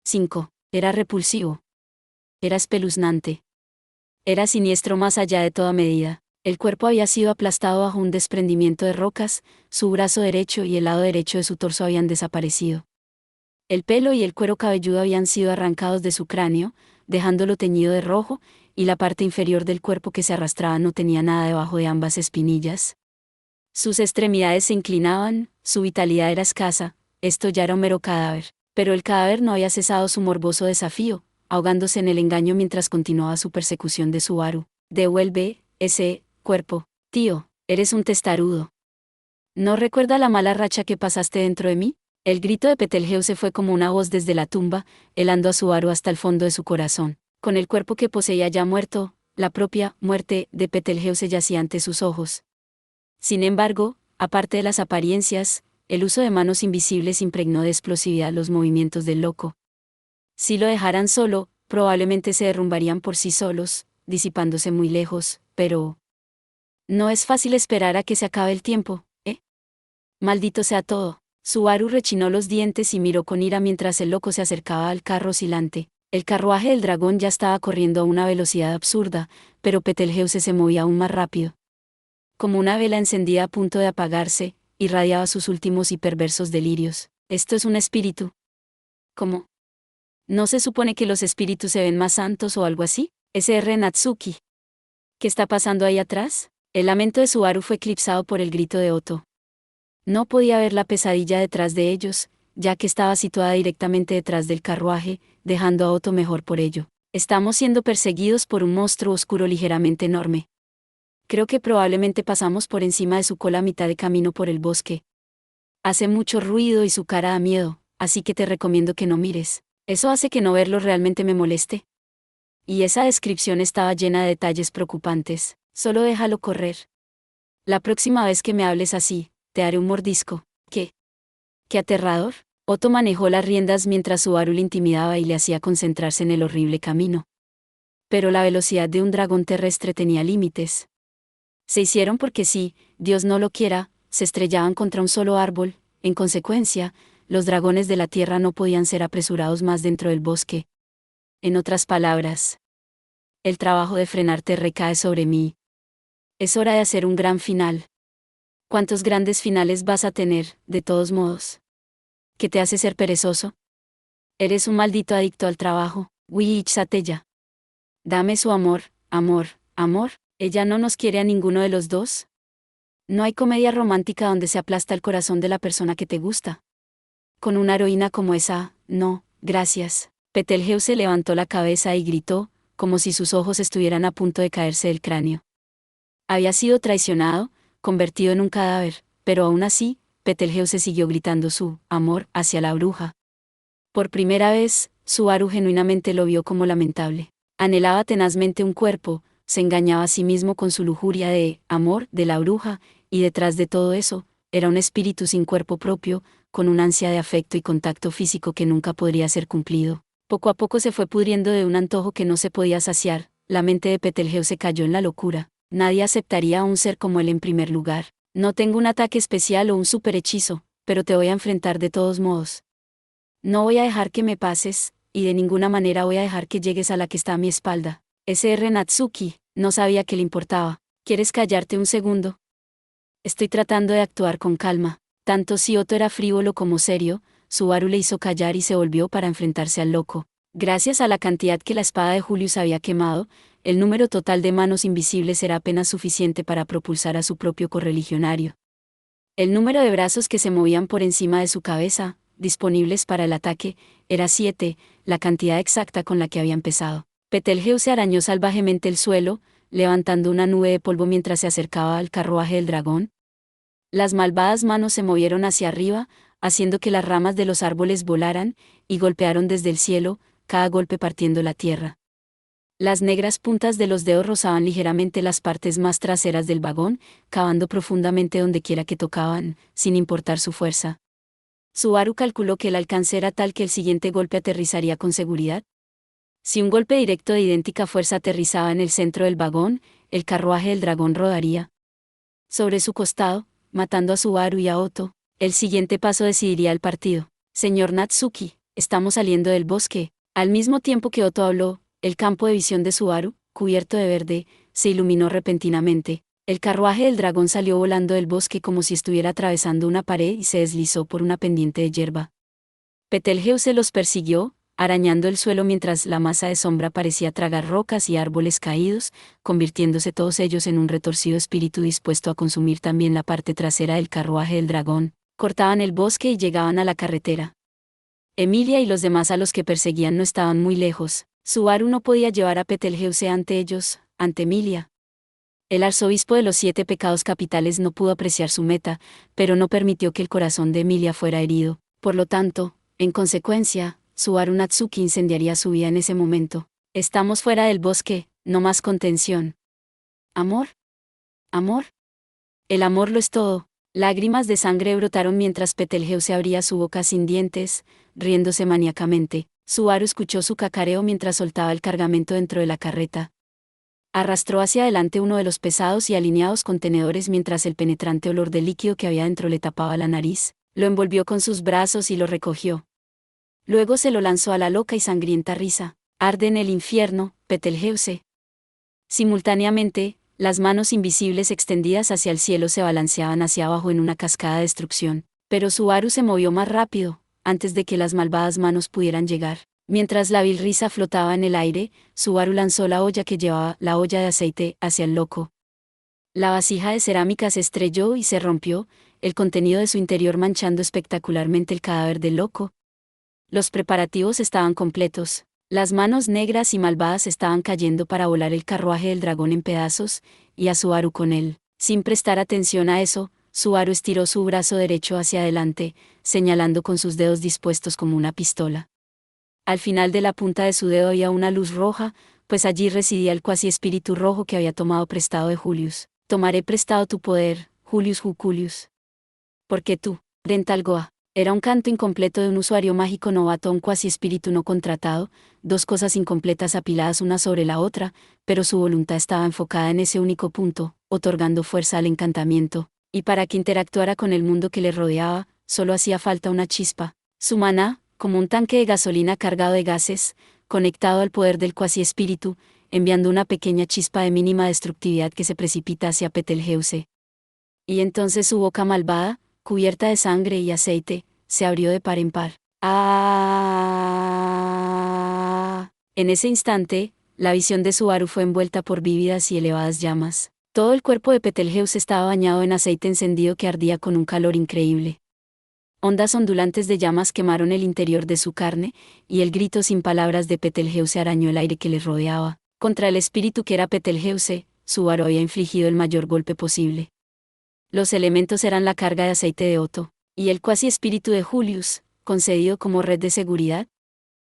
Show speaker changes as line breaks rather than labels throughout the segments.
5. Era repulsivo. Era espeluznante. Era siniestro más allá de toda medida. El cuerpo había sido aplastado bajo un desprendimiento de rocas, su brazo derecho y el lado derecho de su torso habían desaparecido. El pelo y el cuero cabelludo habían sido arrancados de su cráneo, dejándolo teñido de rojo, y la parte inferior del cuerpo que se arrastraba no tenía nada debajo de ambas espinillas. Sus extremidades se inclinaban, su vitalidad era escasa, esto ya era un mero cadáver. Pero el cadáver no había cesado su morboso desafío, ahogándose en el engaño mientras continuaba su persecución de Subaru. Devuelve ese cuerpo, tío, eres un testarudo. ¿No recuerda la mala racha que pasaste dentro de mí? El grito de Betelgeuse fue como una voz desde la tumba, helando a Subaru hasta el fondo de su corazón. Con el cuerpo que poseía ya muerto, la propia muerte de Betelgeuse yacía ante sus ojos. Sin embargo, aparte de las apariencias, el uso de manos invisibles impregnó de explosividad los movimientos del loco. Si lo dejaran solo, probablemente se derrumbarían por sí solos, disipándose muy lejos, pero... No es fácil esperar a que se acabe el tiempo, ¿eh? Maldito sea todo. Subaru rechinó los dientes y miró con ira mientras el loco se acercaba al carro oscilante. El carruaje del dragón ya estaba corriendo a una velocidad absurda, pero Betelgeuse se movía aún más rápido. Como una vela encendida a punto de apagarse, irradiaba sus últimos y perversos delirios. ¿Esto es un espíritu? ¿Cómo? ¿No se supone que los espíritus se ven más santos o algo así? S.R. Natsuki. ¿Qué está pasando ahí atrás? El lamento de Subaru fue eclipsado por el grito de Otto. No podía ver la pesadilla detrás de ellos, ya que estaba situada directamente detrás del carruaje, dejando a Otto mejor por ello. Estamos siendo perseguidos por un monstruo oscuro ligeramente enorme. Creo que probablemente pasamos por encima de su cola a mitad de camino por el bosque. Hace mucho ruido y su cara da miedo, así que te recomiendo que no mires. Eso hace que no verlo realmente me moleste. Y esa descripción estaba llena de detalles preocupantes. Solo déjalo correr. La próxima vez que me hables así, te haré un mordisco. ¿Qué? ¿Qué aterrador? Otto manejó las riendas mientras Subaru le intimidaba y le hacía concentrarse en el horrible camino. Pero la velocidad de un dragón terrestre tenía límites. Se hicieron porque sí, Dios no lo quiera, se estrellaban contra un solo árbol. En consecuencia, los dragones de la tierra no podían ser apresurados más dentro del bosque. En otras palabras, el trabajo de frenarte recae sobre mí. Es hora de hacer un gran final. ¿Cuántos grandes finales vas a tener, de todos modos? ¿Qué te hace ser perezoso? Eres un maldito adicto al trabajo, Satella. Dame su amor, amor, amor. ¿Ella no nos quiere a ninguno de los dos? No hay comedia romántica donde se aplasta el corazón de la persona que te gusta. Con una heroína como esa, no, gracias. Betelgeuse levantó la cabeza y gritó, como si sus ojos estuvieran a punto de caerse del cráneo. Había sido traicionado, convertido en un cadáver, pero aún así, Betelgeuse siguió gritando su amor hacia la bruja. Por primera vez, Subaru genuinamente lo vio como lamentable. Anhelaba tenazmente un cuerpo, se engañaba a sí mismo con su lujuria de amor de la bruja, y detrás de todo eso, era un espíritu sin cuerpo propio, con un ansia de afecto y contacto físico que nunca podría ser cumplido. Poco a poco se fue pudriendo de un antojo que no se podía saciar, la mente de Betelgeuse cayó en la locura. Nadie aceptaría a un ser como él en primer lugar. No tengo un ataque especial o un superhechizo, pero te voy a enfrentar de todos modos. No voy a dejar que me pases, y de ninguna manera voy a dejar que llegues a la que está a mi espalda. S.R. Natsuki, no sabía que le importaba. ¿Quieres callarte un segundo? Estoy tratando de actuar con calma. Tanto si Otto era frívolo como serio, Subaru le hizo callar y se volvió para enfrentarse al loco. Gracias a la cantidad que la espada de Julius había quemado, el número total de manos invisibles era apenas suficiente para propulsar a su propio correligionario. El número de brazos que se movían por encima de su cabeza, disponibles para el ataque, era 7, la cantidad exacta con la que había empezado. Betelgeuse arañó salvajemente el suelo, levantando una nube de polvo mientras se acercaba al carruaje del dragón. Las malvadas manos se movieron hacia arriba, haciendo que las ramas de los árboles volaran, y golpearon desde el cielo, cada golpe partiendo la tierra. Las negras puntas de los dedos rozaban ligeramente las partes más traseras del vagón, cavando profundamente donde quiera que tocaban, sin importar su fuerza. Subaru calculó que el alcance era tal que el siguiente golpe aterrizaría con seguridad. Si un golpe directo de idéntica fuerza aterrizaba en el centro del vagón, el carruaje del dragón rodaría sobre su costado, matando a Subaru y a Otto. El siguiente paso decidiría el partido. Señor Natsuki, estamos saliendo del bosque. Al mismo tiempo que Otto habló, el campo de visión de Subaru, cubierto de verde, se iluminó repentinamente. El carruaje del dragón salió volando del bosque como si estuviera atravesando una pared y se deslizó por una pendiente de hierba. Betelgeuse los persiguió, arañando el suelo mientras la masa de sombra parecía tragar rocas y árboles caídos, convirtiéndose todos ellos en un retorcido espíritu dispuesto a consumir también la parte trasera del carruaje del dragón. Cortaban el bosque y llegaban a la carretera. Emilia y los demás a los que perseguían no estaban muy lejos. Subaru no podía llevar a Betelgeuse ante ellos, ante Emilia. El arzobispo de los 7 pecados capitales no pudo apreciar su meta, pero no permitió que el corazón de Emilia fuera herido. Por lo tanto, en consecuencia, Subaru Natsuki incendiaría su vida en ese momento. Estamos fuera del bosque, no más contención. ¿Amor? ¿Amor? El amor lo es todo. Lágrimas de sangre brotaron mientras Betelgeuse abría su boca sin dientes, riéndose maníacamente. Subaru escuchó su cacareo mientras soltaba el cargamento dentro de la carreta. Arrastró hacia adelante uno de los pesados y alineados contenedores mientras el penetrante olor de líquido que había dentro le tapaba la nariz. Lo envolvió con sus brazos y lo recogió. Luego se lo lanzó a la loca y sangrienta risa. Arde en el infierno, Betelgeuse. Simultáneamente, las manos invisibles extendidas hacia el cielo se balanceaban hacia abajo en una cascada de destrucción. Pero Subaru se movió más rápido, antes de que las malvadas manos pudieran llegar. Mientras la vil risa flotaba en el aire, Subaru lanzó la olla que llevaba, la olla de aceite, hacia el loco. La vasija de cerámica se estrelló y se rompió, el contenido de su interior manchando espectacularmente el cadáver del loco. Los preparativos estaban completos. Las manos negras y malvadas estaban cayendo para volar el carruaje del dragón en pedazos, y a Subaru con él. Sin prestar atención a eso, Subaru estiró su brazo derecho hacia adelante, señalando con sus dedos dispuestos como una pistola. Al final de la punta de su dedo había una luz roja, pues allí residía el cuasi espíritu rojo que había tomado prestado de Julius. Tomaré prestado tu poder, Julius Juculius. Porque tú, Dentalgoa, era un canto incompleto de un usuario mágico novato a un cuasi espíritu no contratado, dos cosas incompletas apiladas una sobre la otra, pero su voluntad estaba enfocada en ese único punto, otorgando fuerza al encantamiento, y para que interactuara con el mundo que le rodeaba, solo hacía falta una chispa. Su maná, como un tanque de gasolina cargado de gases, conectado al poder del cuasi espíritu, enviando una pequeña chispa de mínima destructividad que se precipita hacia Betelgeuse. Y entonces su boca malvada, cubierta de sangre y aceite, se abrió de par en par. ¡Ah! En ese instante, la visión de Subaru fue envuelta por vívidas y elevadas llamas. Todo el cuerpo de Betelgeuse estaba bañado en aceite encendido que ardía con un calor increíble. Ondas ondulantes de llamas quemaron el interior de su carne, y el grito sin palabras de Betelgeuse arañó el aire que les rodeaba. Contra el espíritu que era Betelgeuse, Subaru había infligido el mayor golpe posible. Los elementos eran la carga de aceite de Otto, y el cuasi espíritu de Julius, concedido como red de seguridad.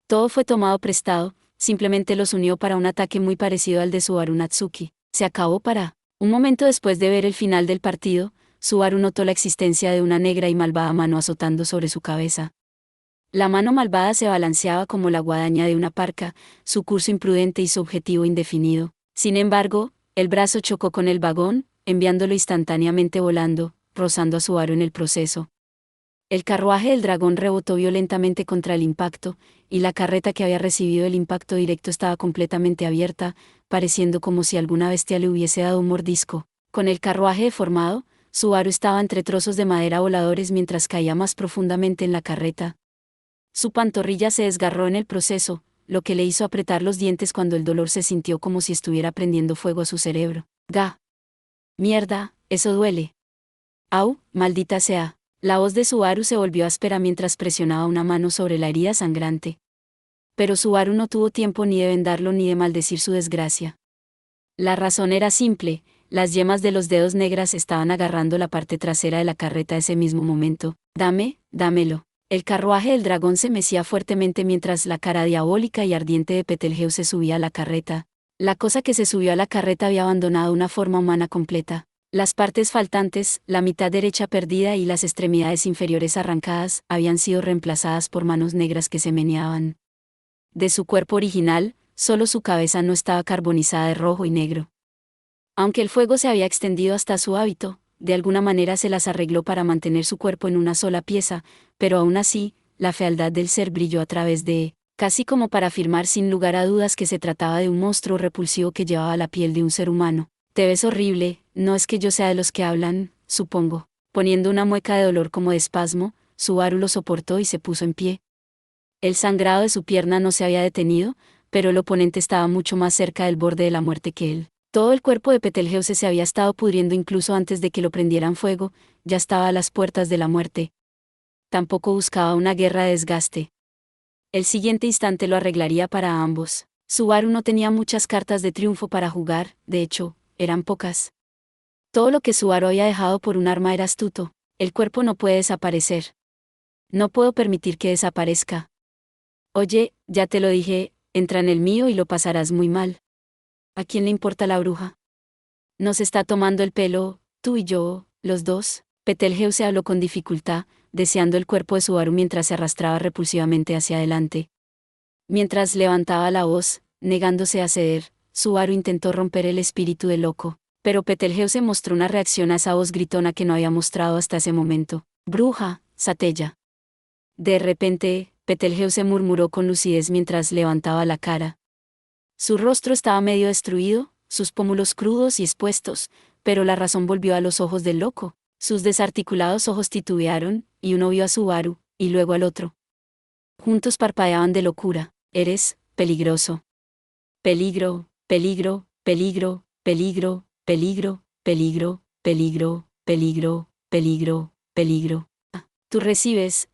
Todo fue tomado prestado, simplemente los unió para un ataque muy parecido al de Subaru Natsuki. Se acabó para. Un momento después de ver el final del partido, Subaru notó la existencia de una negra y malvada mano azotando sobre su cabeza. La mano malvada se balanceaba como la guadaña de una parca, su curso imprudente y su objetivo indefinido. Sin embargo, el brazo chocó con el vagón, enviándolo instantáneamente volando, rozando a Subaru en el proceso. El carruaje del dragón rebotó violentamente contra el impacto, y la carreta que había recibido el impacto directo estaba completamente abierta, pareciendo como si alguna bestia le hubiese dado un mordisco. Con el carruaje deformado, Subaru estaba entre trozos de madera voladores mientras caía más profundamente en la carreta. Su pantorrilla se desgarró en el proceso, lo que le hizo apretar los dientes cuando el dolor se sintió como si estuviera prendiendo fuego a su cerebro. ¡Ga! ¡Mierda! Eso duele. ¡Au! ¡Maldita sea! La voz de Subaru se volvió áspera mientras presionaba una mano sobre la herida sangrante. Pero Subaru no tuvo tiempo ni de vendarlo ni de maldecir su desgracia. La razón era simple. Las yemas de los dedos negras estaban agarrando la parte trasera de la carreta ese mismo momento. Dámelo. El carruaje del dragón se mecía fuertemente mientras la cara diabólica y ardiente de Betelgeuse subía a la carreta. La cosa que se subió a la carreta había abandonado una forma humana completa. Las partes faltantes, la mitad derecha perdida y las extremidades inferiores arrancadas, habían sido reemplazadas por manos negras que se meneaban. De su cuerpo original, solo su cabeza no estaba carbonizada de rojo y negro. Aunque el fuego se había extendido hasta su hábito, de alguna manera se las arregló para mantener su cuerpo en una sola pieza, pero aún así, la fealdad del ser brilló a través de, casi como para afirmar sin lugar a dudas que se trataba de un monstruo repulsivo que llevaba la piel de un ser humano. Te ves horrible, no es que yo sea de los que hablan, supongo. Poniendo una mueca de dolor como de espasmo, Subaru lo soportó y se puso en pie. El sangrado de su pierna no se había detenido, pero el oponente estaba mucho más cerca del borde de la muerte que él. Todo el cuerpo de Betelgeuse se había estado pudriendo incluso antes de que lo prendieran fuego, ya estaba a las puertas de la muerte. Tampoco buscaba una guerra de desgaste. El siguiente instante lo arreglaría para ambos. Subaru no tenía muchas cartas de triunfo para jugar, de hecho, eran pocas. Todo lo que Subaru había dejado por un arma era astuto. El cuerpo no puede desaparecer. No puedo permitir que desaparezca. Oye, ya te lo dije, entra en el mío y lo pasarás muy mal. ¿A quién le importa la bruja? Nos está tomando el pelo, tú y yo, los dos. Betelgeuse habló con dificultad, deseando el cuerpo de Subaru mientras se arrastraba repulsivamente hacia adelante. Mientras levantaba la voz, negándose a ceder, Subaru intentó romper el espíritu del loco, pero Betelgeuse mostró una reacción a esa voz gritona que no había mostrado hasta ese momento. Bruja, Satella. De repente, Betelgeuse murmuró con lucidez mientras levantaba la cara. Su rostro estaba medio destruido, sus pómulos crudos y expuestos, pero la razón volvió a los ojos del loco. Sus desarticulados ojos titubearon, y uno vio a Subaru, y luego al otro. Juntos parpadeaban de locura. Eres peligroso. Peligro, peligro, peligro, peligro, peligro, peligro, peligro, peligro, peligro, peligro. Tú recibes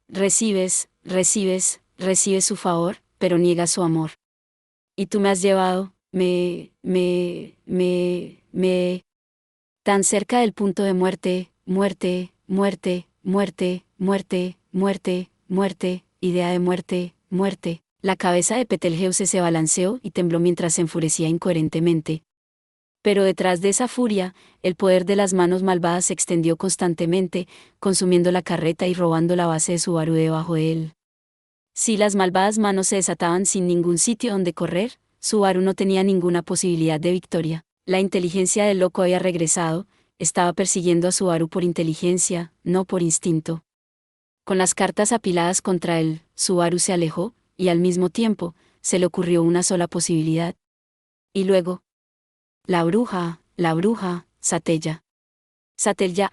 su favor, pero niegas su amor. Y tú me has llevado, tan cerca del punto de muerte, muerte, muerte, muerte, muerte, muerte, muerte, idea de muerte, muerte. La cabeza de Betelgeuse se balanceó y tembló mientras se enfurecía incoherentemente. Pero detrás de esa furia, el poder de las manos malvadas se extendió constantemente, consumiendo la carreta y robando la base de Subaru debajo de él. Si las malvadas manos se desataban sin ningún sitio donde correr, Subaru no tenía ninguna posibilidad de victoria. La inteligencia del loco había regresado, estaba persiguiendo a Subaru por inteligencia, no por instinto. Con las cartas apiladas contra él, Subaru se alejó, y al mismo tiempo, se le ocurrió una sola posibilidad. Y luego, la bruja, Satella. Satella,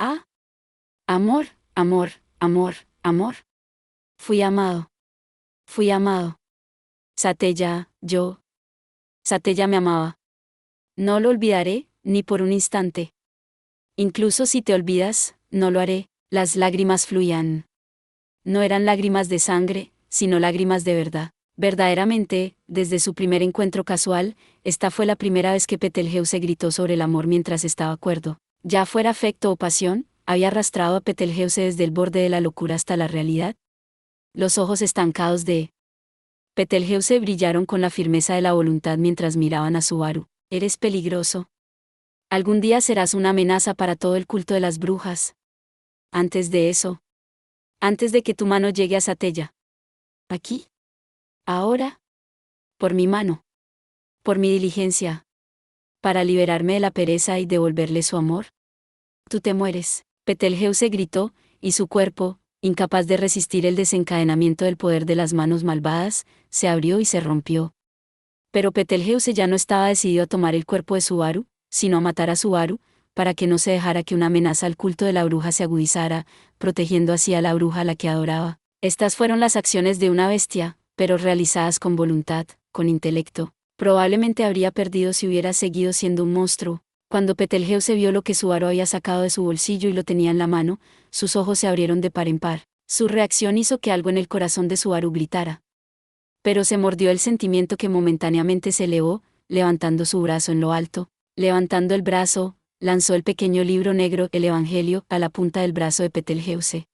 amor, amor, amor, amor. Fui amado. Fui amado. Satella, yo. Satella me amaba. No lo olvidaré, ni por un instante. Incluso si te olvidas, no lo haré. Las lágrimas fluían. No eran lágrimas de sangre, sino lágrimas de verdad. Verdaderamente, desde su primer encuentro casual, esta fue la primera vez que Betelgeuse gritó sobre el amor mientras estaba cuerdo. Ya fuera afecto o pasión, había arrastrado a Betelgeuse desde el borde de la locura hasta la realidad. Los ojos estancados de Betelgeuse brillaron con la firmeza de la voluntad mientras miraban a Subaru. Eres peligroso. Algún día serás una amenaza para todo el culto de las brujas. Antes de eso. Antes de que tu mano llegue a Satella. Aquí. Ahora. Por mi mano. Por mi diligencia. Para liberarme de la pereza y devolverle su amor. Tú te mueres. Betelgeuse gritó, y su cuerpo, incapaz de resistir el desencadenamiento del poder de las manos malvadas, se abrió y se rompió. Pero Betelgeuse ya no estaba decidido a tomar el cuerpo de Subaru, sino a matar a Subaru, para que no se dejara que una amenaza al culto de la bruja se agudizara, protegiendo así a la bruja a la que adoraba. Estas fueron las acciones de una bestia, pero realizadas con voluntad, con intelecto. Probablemente habría perdido si hubiera seguido siendo un monstruo. Cuando Betelgeuse vio lo que Subaru había sacado de su bolsillo y lo tenía en la mano, sus ojos se abrieron de par en par. Su reacción hizo que algo en el corazón de Subaru gritara. Pero se mordió el sentimiento que momentáneamente se elevó, levantando su brazo en lo alto. Levantando el brazo, lanzó el pequeño libro negro, el Evangelio, a la punta del brazo de Betelgeuse.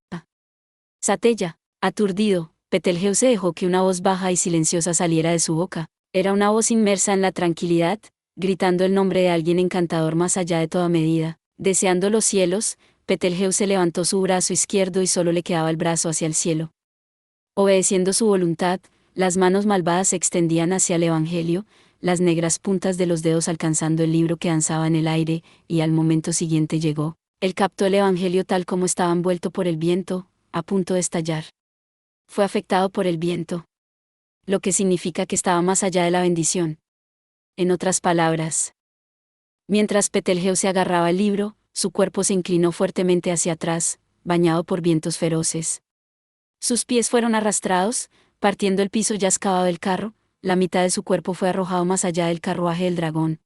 Satella. Aturdido, Betelgeuse dejó que una voz baja y silenciosa saliera de su boca. Era una voz inmersa en la tranquilidad, gritando el nombre de alguien encantador más allá de toda medida. Deseando los cielos, Betelgeuse levantó su brazo izquierdo y solo le quedaba el brazo hacia el cielo. Obedeciendo su voluntad, las manos malvadas se extendían hacia el Evangelio, las negras puntas de los dedos alcanzando el libro que danzaba en el aire, y al momento siguiente llegó. Él captó el Evangelio tal como estaba envuelto por el viento, a punto de estallar. fue afectado por el viento, lo que significa que estaba más allá de la bendición. En otras palabras, mientras Betelgeuse agarraba el libro, su cuerpo se inclinó fuertemente hacia atrás, bañado por vientos feroces. Sus pies fueron arrastrados, partiendo el piso ya excavado del carro, la mitad de su cuerpo fue arrojado más allá del carruaje del dragón.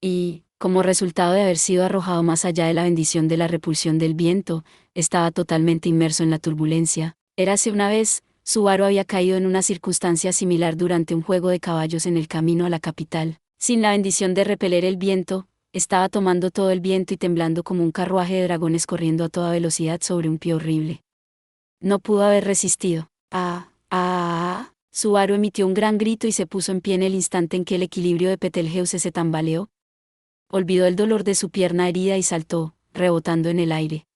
Y, como resultado de haber sido arrojado más allá de la bendición de la repulsión del viento, estaba totalmente inmerso en la turbulencia. Érase una vez, Subaru había caído en una circunstancia similar durante un juego de caballos en el camino a la capital. Sin la bendición de repeler el viento, estaba tomando todo el viento y temblando como un carruaje de dragones corriendo a toda velocidad sobre un pie horrible. No pudo haber resistido. Subaru emitió un gran grito y se puso en pie en el instante en que el equilibrio de Betelgeuse se tambaleó. Olvidó el dolor de su pierna herida y saltó, rebotando en el aire.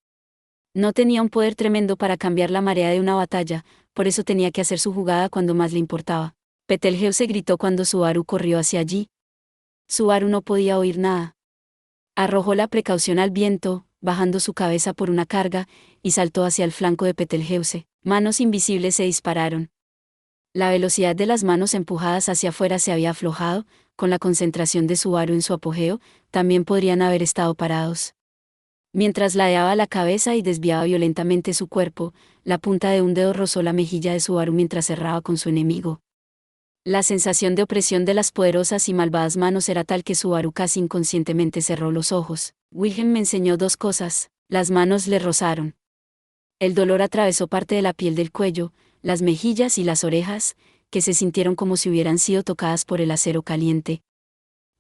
No tenía un poder tremendo para cambiar la marea de una batalla, por eso tenía que hacer su jugada cuando más le importaba. Betelgeuse gritó cuando Subaru corrió hacia allí. Subaru no podía oír nada. Arrojó la precaución al viento, bajando su cabeza por una carga, y saltó hacia el flanco de Betelgeuse. Manos invisibles se dispararon. La velocidad de las manos empujadas hacia afuera se había aflojado, con la concentración de Subaru en su apogeo, también podrían haber estado parados. Mientras ladeaba la cabeza y desviaba violentamente su cuerpo, la punta de un dedo rozó la mejilla de Subaru mientras cerraba con su enemigo. La sensación de opresión de las poderosas y malvadas manos era tal que Subaru casi inconscientemente cerró los ojos. Wilhelm me enseñó dos cosas: las manos le rozaron. El dolor atravesó parte de la piel del cuello, las mejillas y las orejas, que se sintieron como si hubieran sido tocadas por el acero caliente.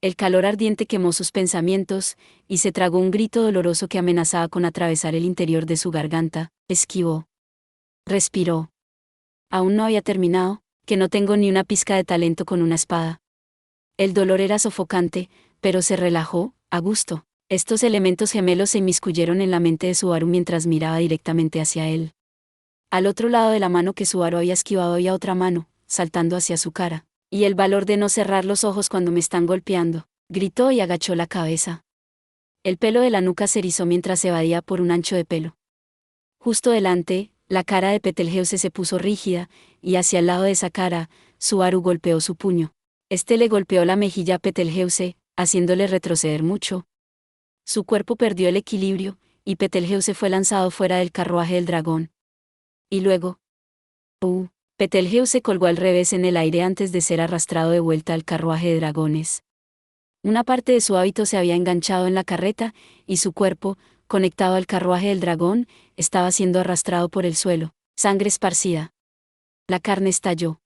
El calor ardiente quemó sus pensamientos, y se tragó un grito doloroso que amenazaba con atravesar el interior de su garganta. Esquivó. Respiró. Aún no había terminado, que no tengo ni una pizca de talento con una espada. El dolor era sofocante, pero se relajó, a gusto. Estos elementos gemelos se inmiscuyeron en la mente de Subaru mientras miraba directamente hacia él. Al otro lado de la mano que Subaru había esquivado había otra mano, saltando hacia su cara. Y el valor de no cerrar los ojos cuando me están golpeando, gritó y agachó la cabeza. El pelo de la nuca se erizó mientras se evadía por un ancho de pelo. Justo delante, la cara de Betelgeuse se puso rígida, y hacia el lado de esa cara, Subaru golpeó su puño. Este le golpeó la mejilla a Betelgeuse, haciéndole retroceder mucho. Su cuerpo perdió el equilibrio, y Betelgeuse fue lanzado fuera del carruaje del dragón. Y luego, Betelgeuse colgó al revés en el aire antes de ser arrastrado de vuelta al carruaje de dragones. Una parte de su hábito se había enganchado en la carreta, y su cuerpo, conectado al carruaje del dragón, estaba siendo arrastrado por el suelo. Sangre esparcida. La carne estalló.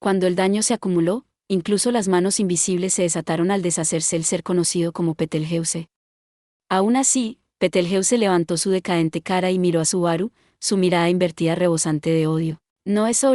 Cuando el daño se acumuló, incluso las manos invisibles se desataron al deshacerse el ser conocido como Betelgeuse. Aún así, Betelgeuse levantó su decadente cara y miró a Subaru, su mirada invertida rebosante de odio. No, esto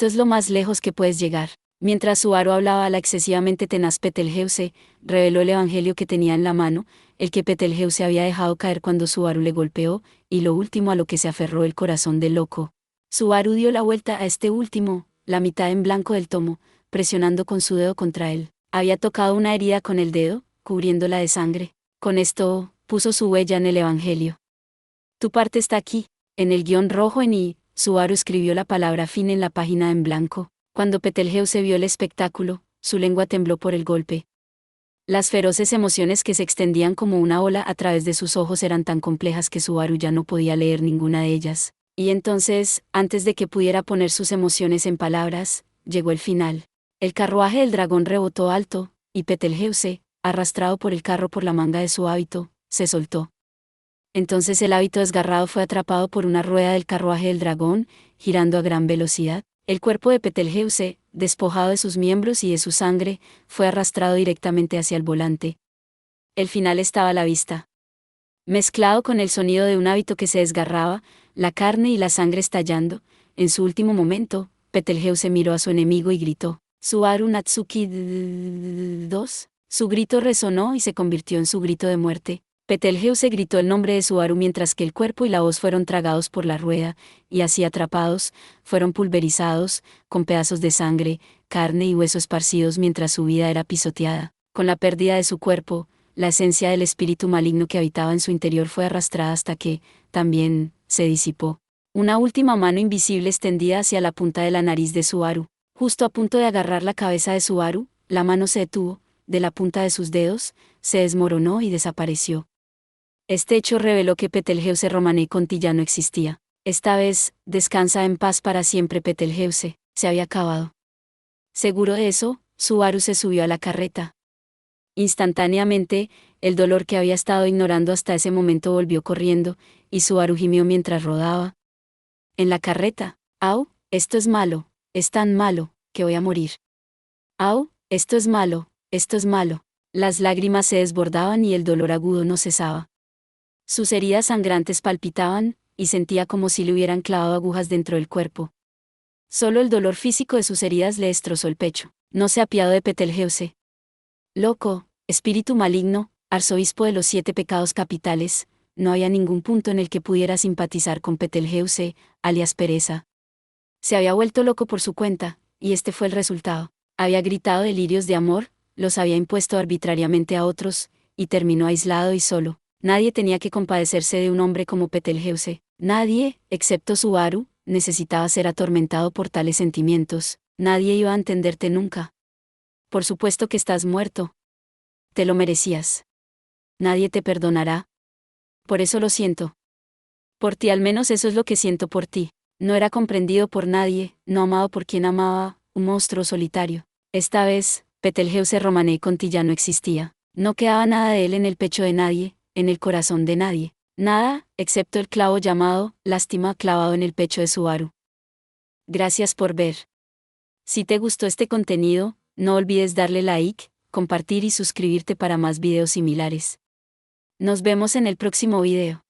es lo más lejos que puedes llegar. Mientras Subaru hablaba a la excesivamente tenaz Betelgeuse, reveló el evangelio que tenía en la mano, el que Betelgeuse había dejado caer cuando Subaru le golpeó, y lo último a lo que se aferró el corazón del loco. Subaru dio la vuelta a este último, la mitad en blanco del tomo, presionando con su dedo contra él. Había tocado una herida con el dedo, cubriéndola de sangre. Con esto, puso su huella en el evangelio. Tu parte está aquí, en el guión rojo en I. Subaru escribió la palabra fin en la página en blanco. Cuando Betelgeuse vio el espectáculo, su lengua tembló por el golpe. Las feroces emociones que se extendían como una ola a través de sus ojos eran tan complejas que Subaru ya no podía leer ninguna de ellas. Y entonces, antes de que pudiera poner sus emociones en palabras, llegó el final. El carruaje del dragón rebotó alto, y Betelgeuse, arrastrado por el carro por la manga de su hábito, se soltó. Entonces el hábito desgarrado fue atrapado por una rueda del carruaje del dragón, girando a gran velocidad. El cuerpo de Betelgeuse, despojado de sus miembros y de su sangre, fue arrastrado directamente hacia el volante. El final estaba a la vista. Mezclado con el sonido de un hábito que se desgarraba, la carne y la sangre estallando, en su último momento, Betelgeuse miró a su enemigo y gritó: Subaru Natsuki 2. Su grito resonó y se convirtió en su grito de muerte. Betelgeuse gritó el nombre de Subaru mientras que el cuerpo y la voz fueron tragados por la rueda, y así atrapados, fueron pulverizados, con pedazos de sangre, carne y hueso esparcidos mientras su vida era pisoteada. Con la pérdida de su cuerpo, la esencia del espíritu maligno que habitaba en su interior fue arrastrada hasta que, también, se disipó. Una última mano invisible extendida hacia la punta de la nariz de Subaru. Justo a punto de agarrar la cabeza de Subaru, la mano se detuvo, de la punta de sus dedos, se desmoronó y desapareció. Este hecho reveló que Betelgeuse Romanei-Conti ya no existía. Esta vez, descansa en paz para siempre Betelgeuse, se había acabado. Seguro de eso, Subaru se subió a la carreta. Instantáneamente, el dolor que había estado ignorando hasta ese momento volvió corriendo, y Subaru gimió mientras rodaba en la carreta. «Au, esto es malo, es tan malo, que voy a morir. Au, esto es malo, esto es malo». Las lágrimas se desbordaban y el dolor agudo no cesaba. Sus heridas sangrantes palpitaban, y sentía como si le hubieran clavado agujas dentro del cuerpo. Solo el dolor físico de sus heridas le destrozó el pecho. No se apiadó de Betelgeuse. Loco, espíritu maligno, arzobispo de los 7 pecados capitales, no había ningún punto en el que pudiera simpatizar con Betelgeuse, alias Pereza. Se había vuelto loco por su cuenta, y este fue el resultado. Había gritado delirios de amor, los había impuesto arbitrariamente a otros, y terminó aislado y solo. Nadie tenía que compadecerse de un hombre como Betelgeuse. Nadie, excepto Subaru, necesitaba ser atormentado por tales sentimientos. Nadie iba a entenderte nunca. Por supuesto que estás muerto. Te lo merecías. Nadie te perdonará. Por eso lo siento. Por ti, al menos eso es lo que siento por ti. No era comprendido por nadie, no amado por quien amaba, un monstruo solitario. Esta vez, Betelgeuse Romanei-Conti ya no existía. No quedaba nada de él en el pecho de nadie, en el corazón de nadie. Nada, excepto el clavo llamado lástima clavado en el pecho de Subaru. Gracias por ver. Si te gustó este contenido, no olvides darle like, compartir y suscribirte para más videos similares. Nos vemos en el próximo video.